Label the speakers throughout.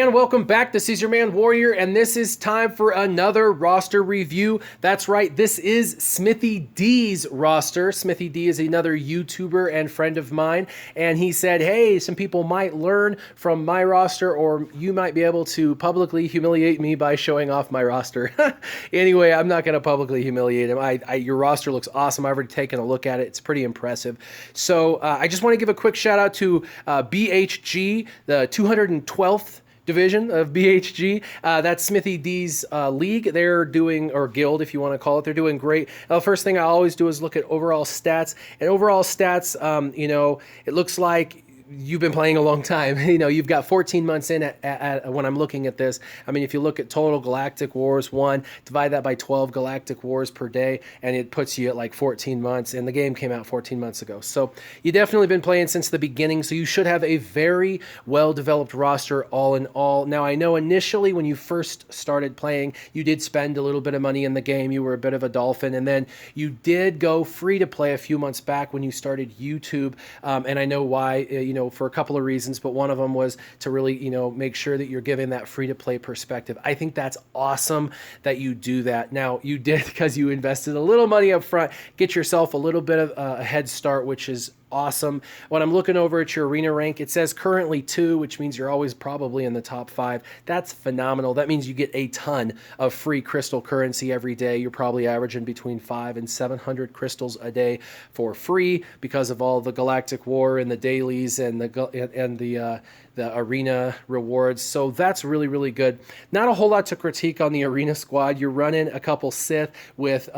Speaker 1: And welcome back. This is your man Warrior, and this is time for another roster review. That's right, this is Smithie D's roster. Smithie D is another YouTuber and friend of mine, and he said, hey, some people might learn from my roster, or you might be able to publicly humiliate me by showing off my roster. Anyway, I'm not going to publicly humiliate him. Your roster looks awesome. I've already taken a look at it. It's pretty impressive. So I just want to give a quick shout out to BHG, the 212th division of BHG. That's Smithie D's league. They're doing, or guild if you want to call it, they're doing great. First thing I always do is look at overall stats. And overall stats, it looks like you've been playing a long time. You've got 14 months in at when I'm looking at this. I mean, if you look at total Galactic Wars 1, divide that by 12 Galactic Wars per day, and it puts you at like 14 months, and the game came out 14 months ago. So you definitely been playing since the beginning, so you should have a very well-developed roster all in all. Now, I know initially when you first started playing, you did spend a little bit of money in the game. You were a bit of a dolphin, and then you did go free to play a few months back when you started YouTube, and I know why, for a couple of reasons, but one of them was to really, make sure that you're giving that free-to-play perspective. I think that's awesome that you do that. Now, you did, because you invested a little money up front, get yourself a little bit of a head start, which is awesome. When I'm looking over at your arena rank, it says currently 2, which means you're always probably in the top 5. That's phenomenal. That means you get a ton of free crystal currency every day. You're probably averaging between 500 and 700 crystals a day for free because of all the Galactic War and the dailies and the arena rewards. So that's really, really good. Not a whole lot to critique on the arena squad. You're running a couple Sith with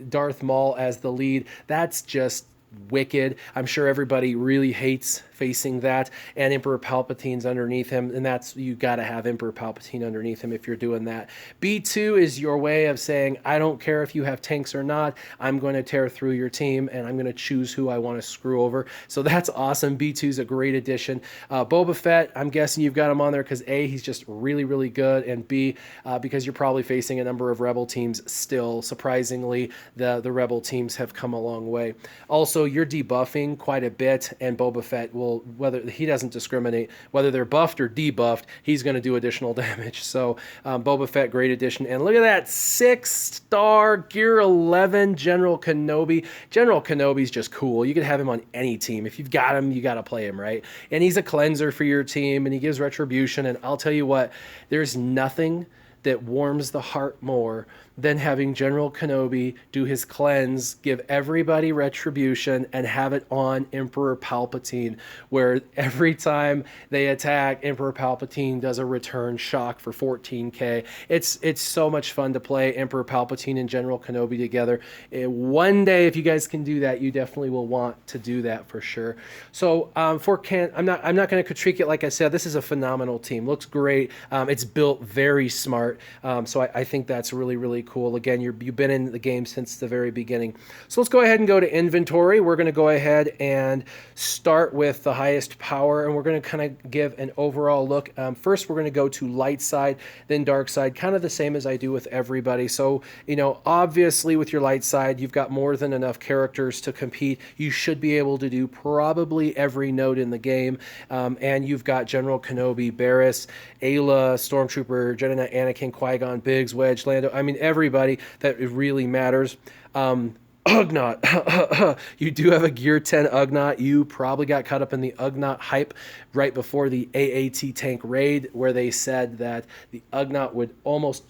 Speaker 1: Darth Maul as the lead. That's just wicked. I'm sure everybody really hates facing that, and Emperor Palpatine's underneath him, and you got to have Emperor Palpatine underneath him if you're doing that. B2 is your way of saying, I don't care if you have tanks or not, I'm going to tear through your team, and I'm going to choose who I want to screw over. So that's awesome. B2 is a great addition. Boba Fett, I'm guessing you've got him on there because A, he's just really, really good, and B, because you're probably facing a number of Rebel teams still. Surprisingly, the Rebel teams have come a long way. Also, you're debuffing quite a bit, and Boba Fett will, whether he doesn't discriminate whether they're buffed or debuffed, he's going to do additional damage. So Boba Fett, great addition. And look at that, 6-star Gear 11 General Kenobi. General Kenobi's just cool. You could have him on any team. If you've got him, you got to play him, right? And he's a cleanser for your team, and he gives retribution. And I'll tell you what, there's nothing that warms the heart more than having General Kenobi do his cleanse, give everybody retribution, and have it on Emperor Palpatine, where every time they attack, Emperor Palpatine does a return shock for 14k. It's so much fun to play Emperor Palpatine and General Kenobi together. One day, if you guys can do that, you definitely will want to do that for sure. So I'm not going to critique it. Like I said, this is a phenomenal team. Looks great. It's built very smart. So I think that's really, really cool. Again, you've been in the game since the very beginning. So let's go ahead and go to inventory. We're going to go ahead and start with the highest power, and we're going to kind of give an overall look. First, we're going to go to light side, then dark side, kind of the same as I do with everybody. So, obviously with your light side, you've got more than enough characters to compete. You should be able to do probably every node in the game. And you've got General Kenobi, Barriss, Ayla, Stormtrooper, Jedi Knight Anakin, Qui-Gon, Biggs, Wedge, Lando. I mean, everybody that it really matters. Ugnaught. You do have a Gear 10 Ugnaught. You probably got caught up in the Ugnaught hype right before the AAT tank raid, where they said that the Ugnaught would almost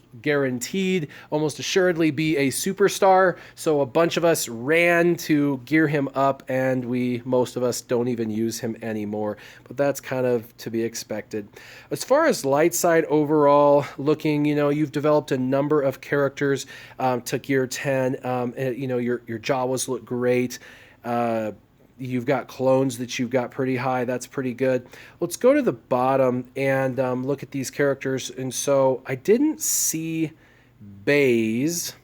Speaker 1: assuredly be a superstar. So a bunch of us ran to gear him up, and most of us don't even use him anymore. But that's kind of to be expected. As far as light side overall looking, you've developed a number of characters to Gear 10. Your Jawas look great. You've got clones that you've got pretty high. That's pretty good. Let's go to the bottom and look at these characters. And so I didn't see Baze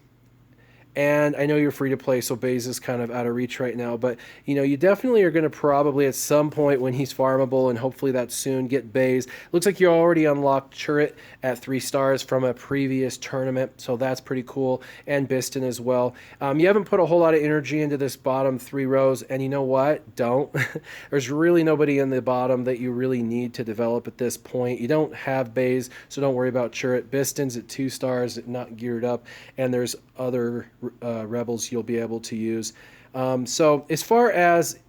Speaker 1: And I know you're free to play, so Baze is kind of out of reach right now. But, you definitely are going to probably at some point when he's farmable, and hopefully that's soon, get Baze. Looks like you already unlocked Chirrut at 3 stars from a previous tournament, so that's pretty cool. And Biston as well. You haven't put a whole lot of energy into this bottom 3 rows, and you know what? Don't. There's really nobody in the bottom that you really need to develop at this point. You don't have Baze, so don't worry about Chirrut. Biston's at 2 stars, not geared up, and there's other rebels you'll be able to use. So as far as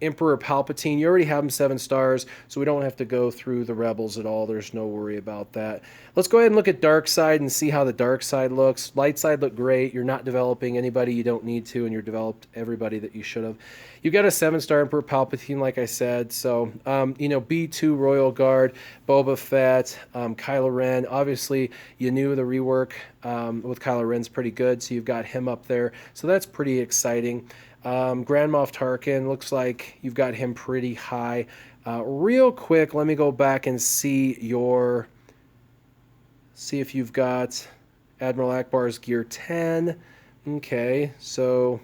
Speaker 1: Emperor Palpatine, you already have him 7 stars, so we don't have to go through the rebels at all. There's no worry about that. Let's go ahead and look at Darkseid and see how the Darkseid looks. Light side look great. You're not developing anybody you don't need to, and you're developed everybody that you should have. You've got a 7-star Emperor Palpatine, like I said. So, B2 Royal Guard, Boba Fett, Kylo Ren. Obviously, you knew the rework with Kylo Ren's pretty good, so you've got him up there. So that's pretty exciting. Grand Moff Tarkin, looks like you've got him pretty high. Real quick, let me go back and see if you've got Admiral Akbar's gear 10. Okay, so,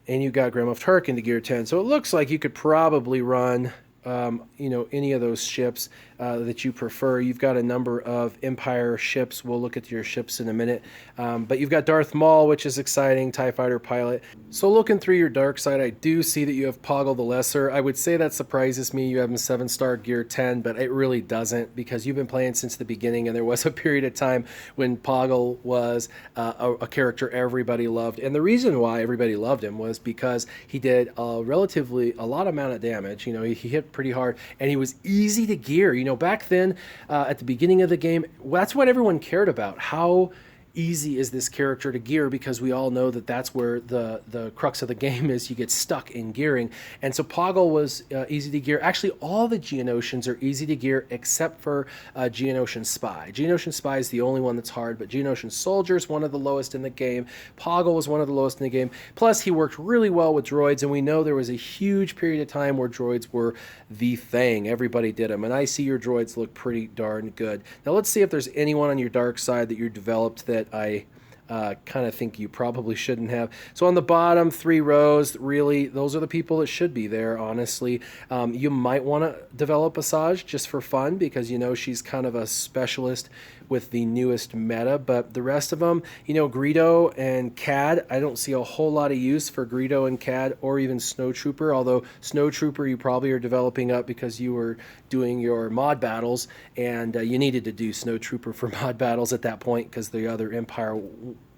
Speaker 1: and you got Grand Moff Tarkin to gear 10. So it looks like you could probably run any of those ships that you prefer. You've got a number of Empire ships. We'll look at your ships in a minute. But you've got Darth Maul, which is exciting, TIE Fighter pilot. So looking through your dark side, I do see that you have Poggle the Lesser. I would say that surprises me. You have him 7-star gear 10, but it really doesn't, because you've been playing since the beginning, and there was a period of time when Poggle was a character everybody loved. And the reason why everybody loved him was because he did a lot amount of damage. He hit pretty hard, and he was easy to gear. Back then, at the beginning of the game, that's what everyone cared about. How easy is this character to gear, because we all know that that's where the crux of the game is. You get stuck in gearing. And so Poggle was easy to gear. Actually, all the Geonosians are easy to gear except for Geonosian Spy. Geonosian Spy is the only one that's hard, but Geonosian Soldier is one of the lowest in the game. Poggle was one of the lowest in the game. Plus, he worked really well with droids, and we know there was a huge period of time where droids were the thing. Everybody did them, and I see your droids look pretty darn good. Now let's see if there's anyone on your dark side that you developed that I kind of think you probably shouldn't have. So on the bottom 3 rows, really, those are the people that should be there, honestly. You might want to develop Asajj just for fun, because she's kind of a specialist with the newest meta, but the rest of them, Greedo and Cad, I don't see a whole lot of use for Greedo and Cad, or even Snowtrooper, although Snowtrooper you probably are developing up because you were doing your mod battles, and you needed to do Snowtrooper for mod battles at that point because the other Empire,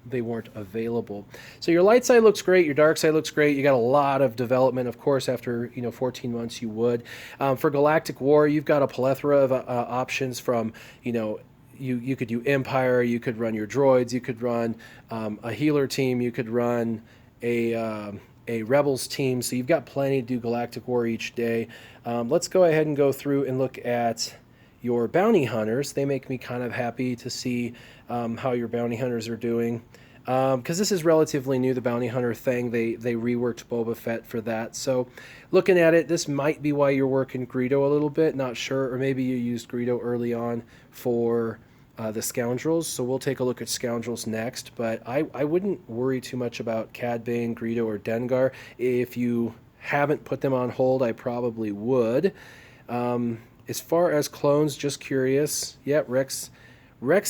Speaker 1: they weren't available. So your light side looks great, your dark side looks great. You got a lot of development, of course. After 14 months you would. For Galactic War, you've got a plethora of options from you could do Empire, you could run your droids, you could run a healer team, you could run a Rebels team. So you've got plenty to do Galactic War each day. Let's go ahead and go through and look at your bounty hunters. They make me kind of happy to see how your bounty hunters are doing. Because this is relatively new, the bounty hunter thing. They reworked Boba Fett for that. So looking at it, this might be why you're working Greedo a little bit. Not sure. Or maybe you used Greedo early on for the Scoundrels. So we'll take a look at Scoundrels next. But I wouldn't worry too much about Cad Bane, Greedo, or Dengar. If you haven't put them on hold, I probably would. As far as clones, just curious. Yeah, Rex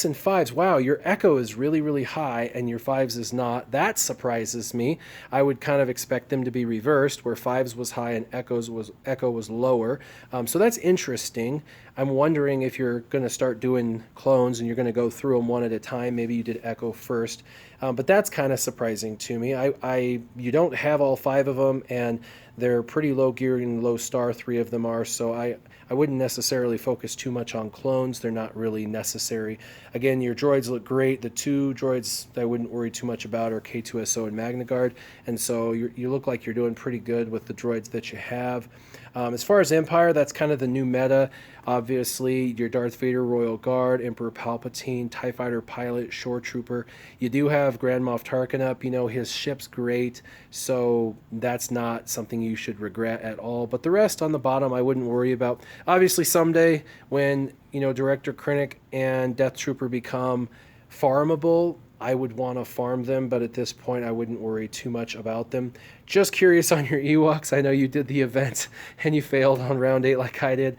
Speaker 1: and 5s. Wow, your Echo is really, really high, and your 5s is not. That surprises me. I would kind of expect them to be reversed, where 5s was high and Echo was lower. So that's interesting. I'm wondering if you're going to start doing clones and you're going to go through them one at a time. Maybe you did Echo first. But that's kind of surprising to me. You don't have all 5 of them, and they're pretty low gear and low star, 3 of them are. So I wouldn't necessarily focus too much on clones. They're not really necessary. Again, your droids look great. The 2 droids that I wouldn't worry too much about are K2SO and Magna Guard. And so you look like you're doing pretty good with the droids that you have. As far as Empire, that's kind of the new meta. Obviously, your Darth Vader Royal Guard, Emperor Palpatine, TIE Fighter Pilot, Shore Trooper. You do have Grand Moff Tarkin up. His ship's great, so that's not something you should regret at all. But the rest on the bottom, I wouldn't worry about. Obviously, someday when Director Krennic and Death Trooper become farmable, I would want to farm them, but at this point I wouldn't worry too much about them. Just curious on your Ewoks. I know you did the event and you failed on round 8 like I did.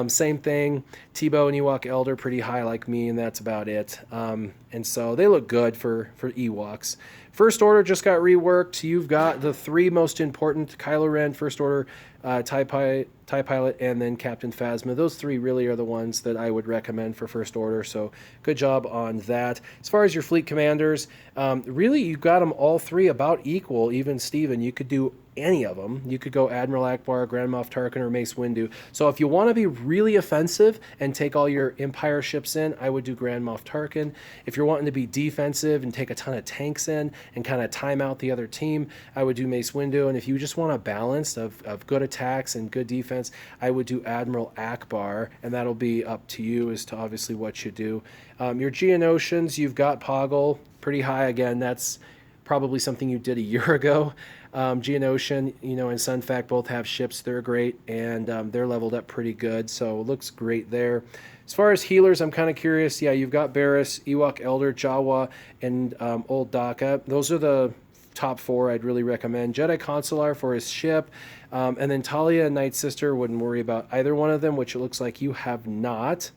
Speaker 1: Same thing. Tebow and Ewok Elder pretty high like me, and that's about it. And so they look good for Ewoks. First Order just got reworked. You've got the 3 most important: Kylo Ren, First Order, TIE Pilot, and then Captain Phasma. Those 3 really are the ones that I would recommend for First Order, so good job on that. As far as your fleet commanders, really you've got them all 3 about equal, even Steven. You could do any of them. You could go Admiral Akbar, Grand Moff Tarkin, or Mace Windu. So if you want to be really offensive and take all your Empire ships in, I would do Grand Moff Tarkin. If you're wanting to be defensive and take a ton of tanks in and kind of time out the other team, I would do Mace Windu. And if you just want a balance of good attacks and good defense, I would do Admiral Akbar, and that'll be up to you as to obviously what you do. Your Geonosians, you've got Poggle pretty high. Again, that's probably something you did a year ago. Geonosian, and Sunfac both have ships. They're great, and they're leveled up pretty good, so it looks great there. As far as healers, I'm kind of curious. Yeah, you've got Barriss, Ewok Elder, Jawa, and Old Daka. Those are the top 4 I'd really recommend. Jedi Consular for his ship, and then Talia and Night Sister. Wouldn't worry about either one of them, which it looks like you have not.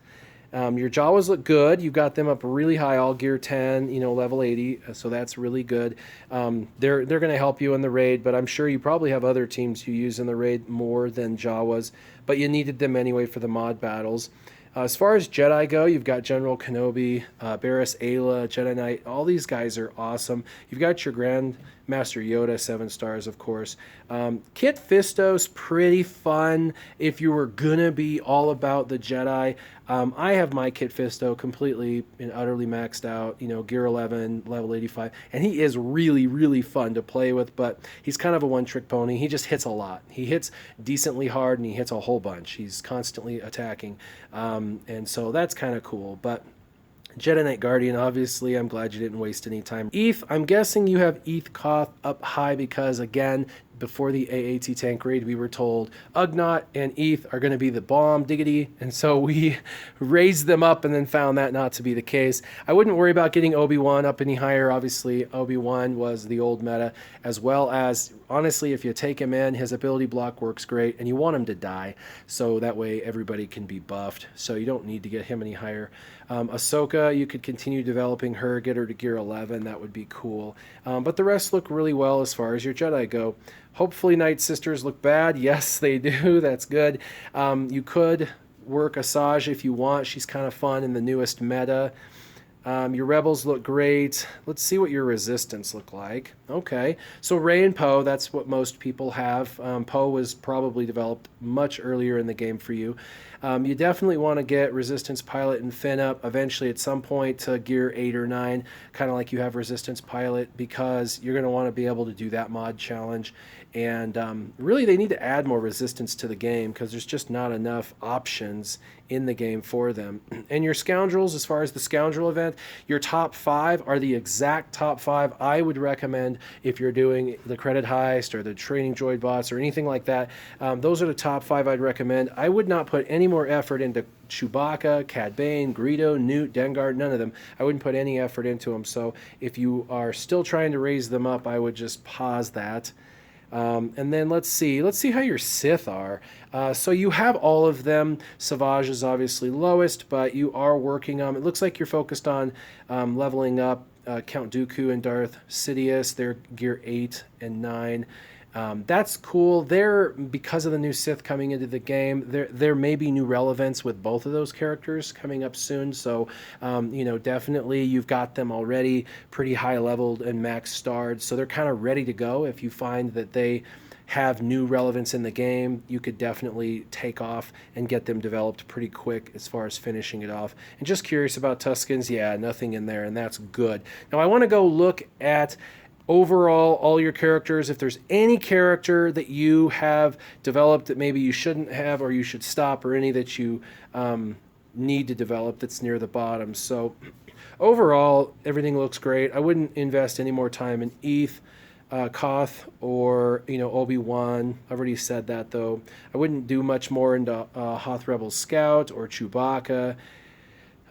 Speaker 1: Your Jawas look good. You've got them up really high, all gear 10, level 80, so that's really good. They're going to help you in the raid, but I'm sure you probably have other teams you use in the raid more than Jawas, but you needed them anyway for the mod battles. As far as Jedi go, you've got General Kenobi, Barriss, Ayla, Jedi Knight. All these guys are awesome. You've got your Grand Master Yoda, 7 stars, of course. Kit Fisto's pretty fun if you were going to be all about the Jedi. I have my Kit Fisto completely and utterly maxed out, gear 11, level 85. And he is really, really fun to play with, but he's kind of a one-trick pony. He just hits a lot. He hits decently hard, and he hits a whole bunch. He's constantly attacking. And so that's kind of cool. But Jedi Knight Guardian, obviously, I'm glad you didn't waste any time. Eth, I'm guessing you have Eth Koth up high because, again, before the AAT tank raid, we were told Ugnaught and Eth are going to be the bomb diggity, and so we raised them up and then found that not to be the case. I wouldn't worry about getting Obi-Wan up any higher. Obviously, Obi-Wan was the old meta, as well as, honestly, if you take him in, his ability block works great, and you want him to die, so that way everybody can be buffed, so you don't need to get him any higher. Ahsoka, you could continue developing her, get her to gear 11, that would be cool. But the rest look really well as far as your Jedi go. Hopefully Night Sisters look bad. Yes, they do. That's good. You could work Asajj if you want. She's kind of fun in the newest meta. Your Rebels look great. Let's see what your Resistance look like. Okay, so Rey and Poe, that's what most people have. Poe was probably developed much earlier in the game for you. You definitely want to get Resistance Pilot and Finn up eventually at some point to gear 8 or 9, kind of like you have Resistance Pilot, because you're going to want to be able to do that mod challenge. And really, they need to add more resistance to the game because there's just not enough options in the game for them. And your Scoundrels, as far as the Scoundrel event, your top 5 are the exact top 5 I would recommend if you're doing the Credit Heist or the Training Droid Bots or anything like that. Those are the top 5 I'd recommend. I would not put any more effort into Chewbacca, Cad Bane, Greedo, Newt, Dengar, none of them. I wouldn't put any effort into them. So if you are still trying to raise them up, I would just pause that. And then let's see how your Sith are. So you have all of them. Savage is obviously lowest, but you are working on, it looks like you're focused on leveling up Count Dooku and Darth Sidious. They're gear 8 and 9. That's cool. Because of the new Sith coming into the game, there may be new relevance with both of those characters coming up soon. So, definitely you've got them already pretty high leveled and max starred. So they're kind of ready to go. If you find that they have new relevance in the game, you could definitely take off and get them developed pretty quick as far as finishing it off. And just curious about Tuskens, yeah, nothing in there, and that's good. Now I want to go look at overall all your characters. If there's any character that you have developed that maybe you shouldn't have or you should stop, or any that you need to develop that's near the bottom. So overall, everything looks great. I wouldn't invest any more time in Eth, Koth, or Obi-Wan. I've already said that, though. I wouldn't do much more into Hoth Rebel Scout or Chewbacca.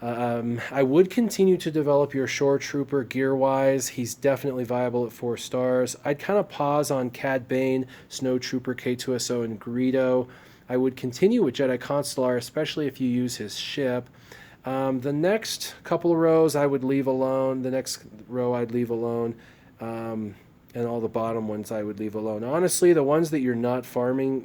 Speaker 1: I would continue to develop your Shore Trooper gear-wise. He's definitely viable at 4 stars. I'd kind of pause on Cad Bane, Snow Trooper, K2SO, and Greedo. I would continue with Jedi Consular, especially if you use his ship. The next couple of rows I would leave alone. The next row I'd leave alone. And all the bottom ones I would leave alone. Honestly, the ones that you're not farming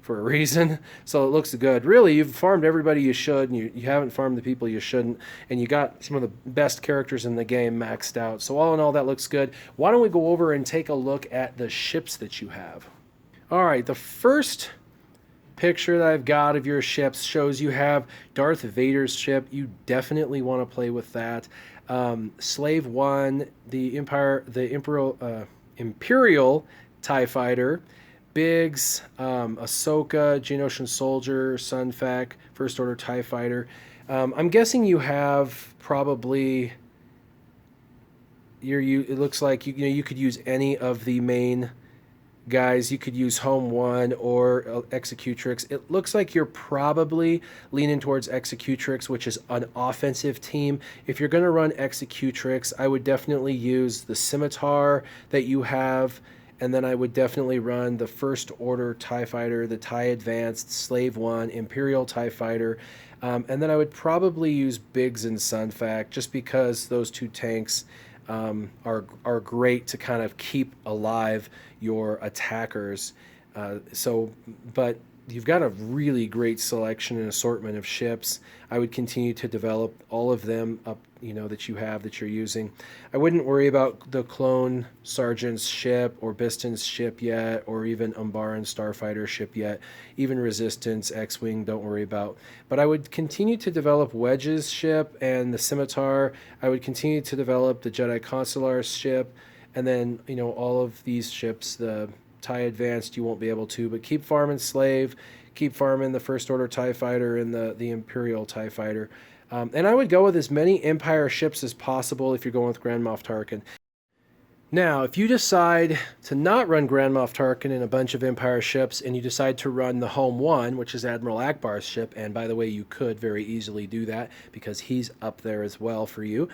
Speaker 1: for a reason, so it looks good. Really, you've farmed everybody you should, and you haven't farmed the people you shouldn't, and you got some of the best characters in the game maxed out. So all in all, that looks good. Why don't we go over and take a look at the ships that you have? All right, the first picture that I've got of your ships shows you have Darth Vader's ship. You definitely want to play with that. Slave One, the Imperial TIE Fighter, Biggs, Ahsoka, Geonosian Soldier, Sunfac, First Order TIE Fighter. I'm guessing you have probably it looks like you could use any of the main guys. You could use Home One or Executrix. It looks like you're probably leaning towards Executrix, which is an offensive team. If you're going to run Executrix, I would definitely use the Scimitar that you have, and then I would definitely run the First Order TIE Fighter, the TIE Advanced, Slave One, Imperial TIE Fighter, and then I would probably use Biggs and Sunfac, just because those two tanks are great to kind of keep alive your attackers. But you've got a really great selection and assortment of ships. I would continue to develop all of them up, that you're using. I wouldn't worry about the Clone Sergeant's ship or Biston's ship yet, or even Umbaran's Starfighter ship yet. Even Resistance, X-Wing, don't worry about. But I would continue to develop Wedge's ship and the Scimitar. I would continue to develop the Jedi Consular's ship, and then, all of these ships, the TIE Advanced, you won't be able to, but keep farming Slave, keep farming the First Order TIE Fighter and the Imperial TIE Fighter. And I would go with as many Empire ships as possible if you're going with Grand Moff Tarkin. Now, if you decide to not run Grand Moff Tarkin and a bunch of Empire ships, and you decide to run the Home One, which is Admiral Akbar's ship, and by the way, you could very easily do that because he's up there as well for you,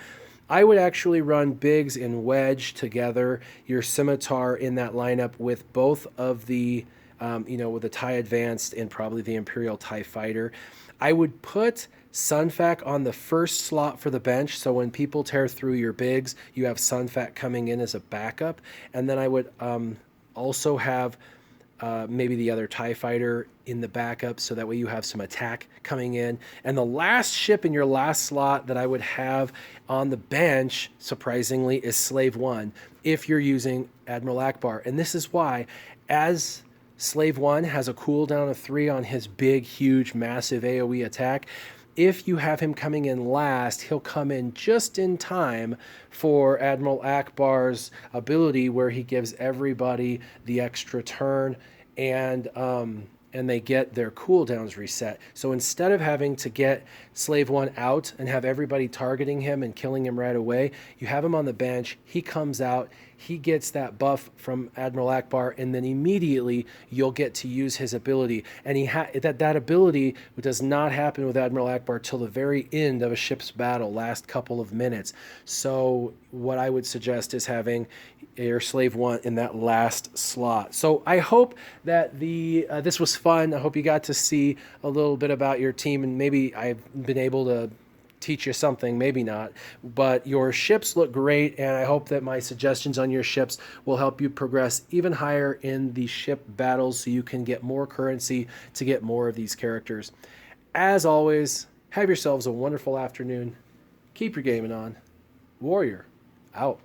Speaker 1: I would actually run Biggs and Wedge together, your Scimitar in that lineup with both of the, with the TIE Advanced and probably the Imperial TIE Fighter. I would put Sunfac on the first slot for the bench, so when people tear through your Biggs, you have Sunfac coming in as a backup. And then I would also have maybe the other TIE Fighter in the backup, so that way you have some attack coming in. And the last ship in your last slot that I would have on the bench, surprisingly, is Slave One, if you're using Admiral Akbar. And this is why, as Slave One has a cooldown of 3 on his big, huge, massive AoE attack, if you have him coming in last, he'll come in just in time for Admiral Akbar's ability, where he gives everybody the extra turn, and they get their cooldowns reset. So instead of having to get Slave One out and have everybody targeting him and killing him right away, you have him on the bench, he comes out, he gets that buff from Admiral Akbar, and then immediately you'll get to use his ability. And that ability does not happen with Admiral Akbar till the very end of a ship's battle, last couple of minutes. So what I would suggest is having your Slave One in that last slot. So I hope that this was fun. I hope you got to see a little bit about your team, and maybe I've been able to teach you something, maybe not, but your ships look great, and I hope that my suggestions on your ships will help you progress even higher in the ship battles, so you can get more currency to get more of these characters. As always, have yourselves a wonderful afternoon. Keep your gaming on. Warrior, out.